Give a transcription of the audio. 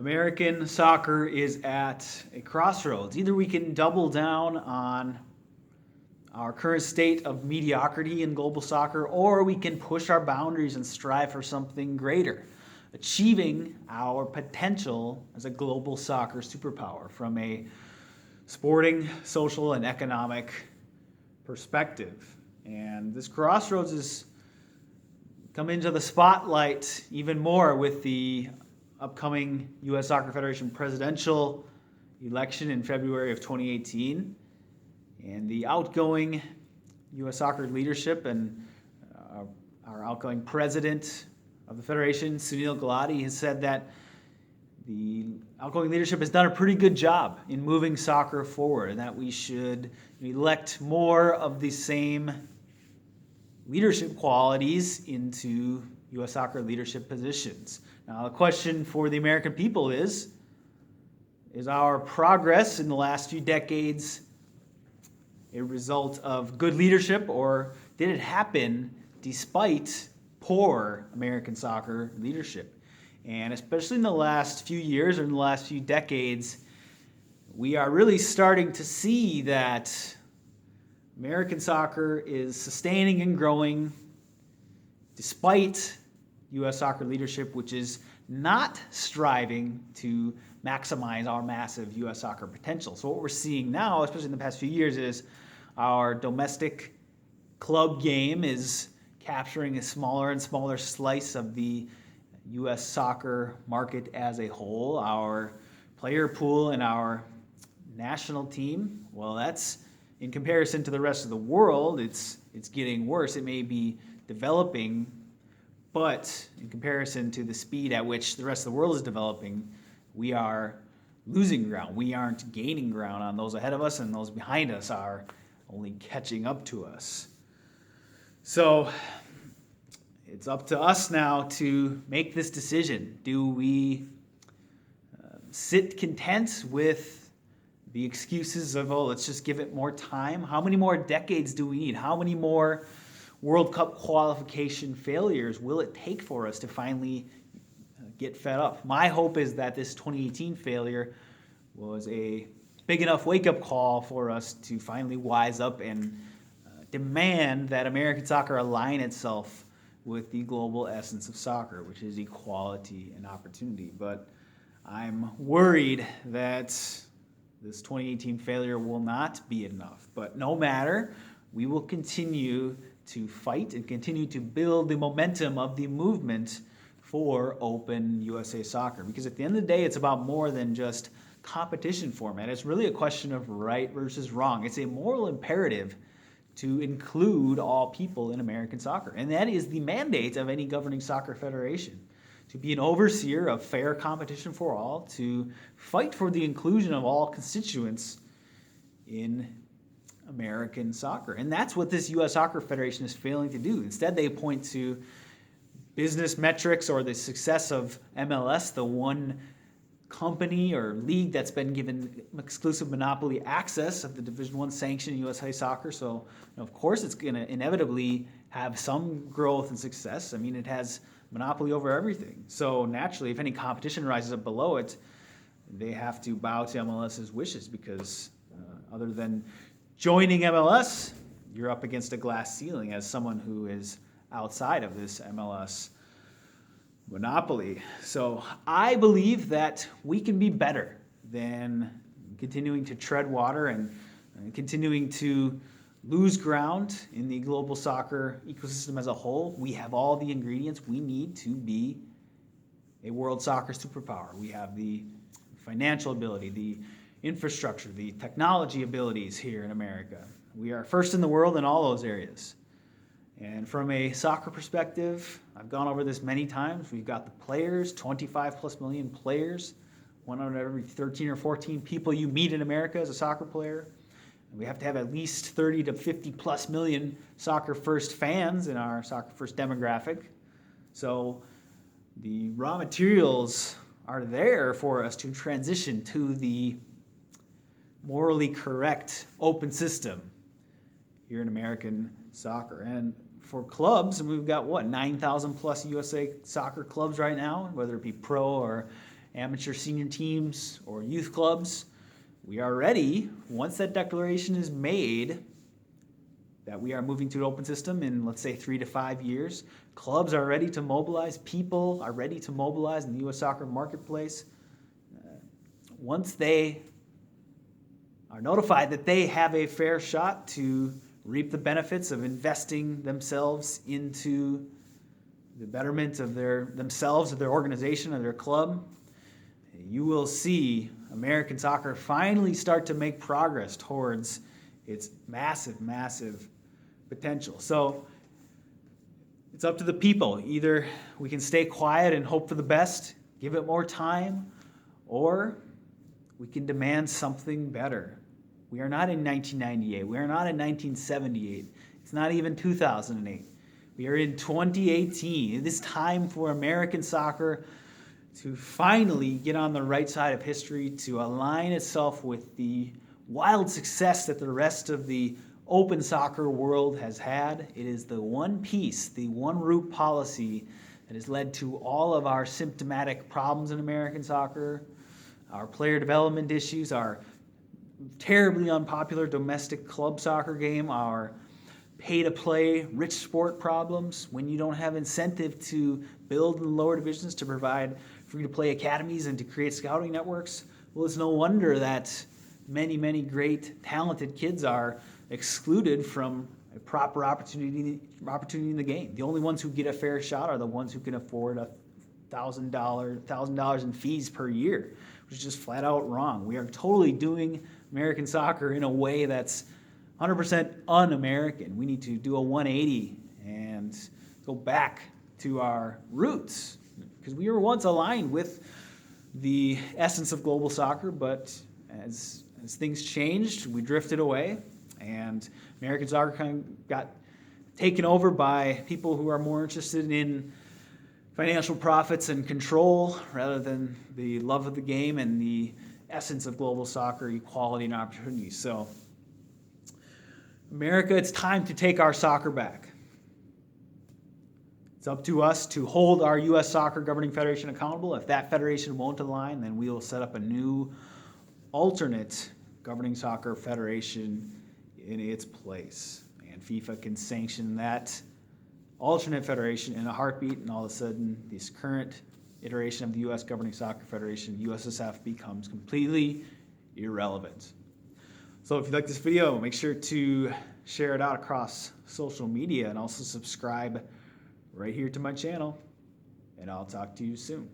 American soccer is at a crossroads. Either we can double down on our current state of mediocrity in global soccer, or we can push our boundaries and strive for something greater, achieving our potential as a global soccer superpower from a sporting, social, and economic perspective. And this crossroads has come into the spotlight even more with the upcoming U.S. Soccer Federation presidential election in February of 2018. And the outgoing U.S. soccer leadership and our outgoing president of the Federation, Sunil Gulati, has said that the outgoing leadership has done a pretty good job in moving soccer forward, and that we should elect more of the same leadership qualities into U.S. soccer leadership positions. Now, the question for the American people is our progress in the last few decades a result of good leadership, or did it happen despite poor American soccer leadership? And especially in the last few years or in the last few decades, we are really starting to see that American soccer is sustaining and growing despite U.S. soccer leadership, which is not striving to maximize our massive U.S. soccer potential. So what we're seeing now, especially in the past few years, is our domestic club game is capturing a smaller and smaller slice of the U.S. soccer market as a whole. Our player pool and our national team, well, that's in comparison to the rest of the world, it's getting worse. It may be developing, but in comparison to the speed at which the rest of the world is developing, we are losing ground. We aren't gaining ground on those ahead of us, and those behind us are only catching up to us. So it's up to us now to make this decision. Do we sit content with the excuses of, oh, let's just give it more time? How many more decades do we need? How many more World Cup qualification failures will it take for us to finally get fed up? My hope is that this 2018 failure was a big enough wake-up call for us to finally wise up and demand that American soccer align itself with the global essence of soccer, which is equality and opportunity. But I'm worried that this 2018 failure will not be enough. But no matter, we will continue to fight and continue to build the momentum of the movement for open USA soccer. Because at the end of the day, it's about more than just competition format. It's really a question of right versus wrong. It's a moral imperative to include all people in American soccer. And that is the mandate of any governing soccer federation, to be an overseer of fair competition for all, to fight for the inclusion of all constituents in American soccer. And that's what this U.S. Soccer Federation is failing to do. Instead, they point to business metrics or the success of MLS, the one company or league that's been given exclusive monopoly access of the Division I sanctioned USA soccer. So, of course, it's going to inevitably have some growth and success. I mean, it has monopoly over everything. So naturally, if any competition rises up below it, they have to bow to MLS's wishes, because other than joining MLS, you're up against a glass ceiling as someone who is outside of this MLS monopoly. So I believe that we can be better than continuing to tread water and continuing to lose ground in the global soccer ecosystem as a whole. We have all the ingredients we need to be a world soccer superpower. We have the financial ability, the infrastructure, the technology abilities here in America. We are first in the world in all those areas. And from a soccer perspective, I've gone over this many times. We've got the players, 25 plus million players, one out of every 13 or 14 people you meet in America is a soccer player. And we have to have at least 30 to 50 plus million soccer first fans in our soccer first demographic. So the raw materials are there for us to transition to the morally correct open system here in American soccer. And for clubs, we've got 9,000 plus USA soccer clubs right now, whether it be pro or amateur senior teams or youth clubs. We are ready, once that declaration is made, that we are moving to an open system in, let's say, 3 to 5 years. Clubs are ready to mobilize. People are ready to mobilize in the U.S. soccer marketplace. Once they are notified that they have a fair shot to reap the benefits of investing themselves into the betterment of themselves, of their organization, of their club, you will see American soccer finally start to make progress towards its massive, massive potential. So it's up to the people. Either we can stay quiet and hope for the best, give it more time, or we can demand something better. We are not in 1998. We are not in 1978. It's not even 2008. We are in 2018. It is time for American soccer to finally get on the right side of history, to align itself with the wild success that the rest of the open soccer world has had. It is the one piece, the one root policy that has led to all of our symptomatic problems in American soccer, our player development issues, our terribly unpopular domestic club soccer game, our pay-to-play rich sport problems, when you don't have incentive to build in the lower divisions, to provide free-to-play academies and to create scouting networks. Well, it's no wonder that many, many great, talented kids are excluded from a proper opportunity in the game. The only ones who get a fair shot are the ones who can afford $1,000 in fees per year, which is just flat out wrong. We are totally doing American soccer in a way that's 100% un-American. We need to do a 180 and go back to our roots, because we were once aligned with the essence of global soccer, but as things changed, we drifted away, and American soccer kind of got taken over by people who are more interested in financial profits and control rather than the love of the game and the essence of global soccer, equality and opportunity. So, America, it's time to take our soccer back. It's up to us to hold our U.S. Soccer Governing Federation accountable. If that federation won't align, then we will set up a new alternate governing soccer federation in its place. And FIFA can sanction that alternate federation in a heartbeat, and all of a sudden, this current iteration of the U.S. Governing Soccer Federation, USSF, becomes completely irrelevant. So if you like this video, make sure to share it out across social media and also subscribe right here to my channel, and I'll talk to you soon.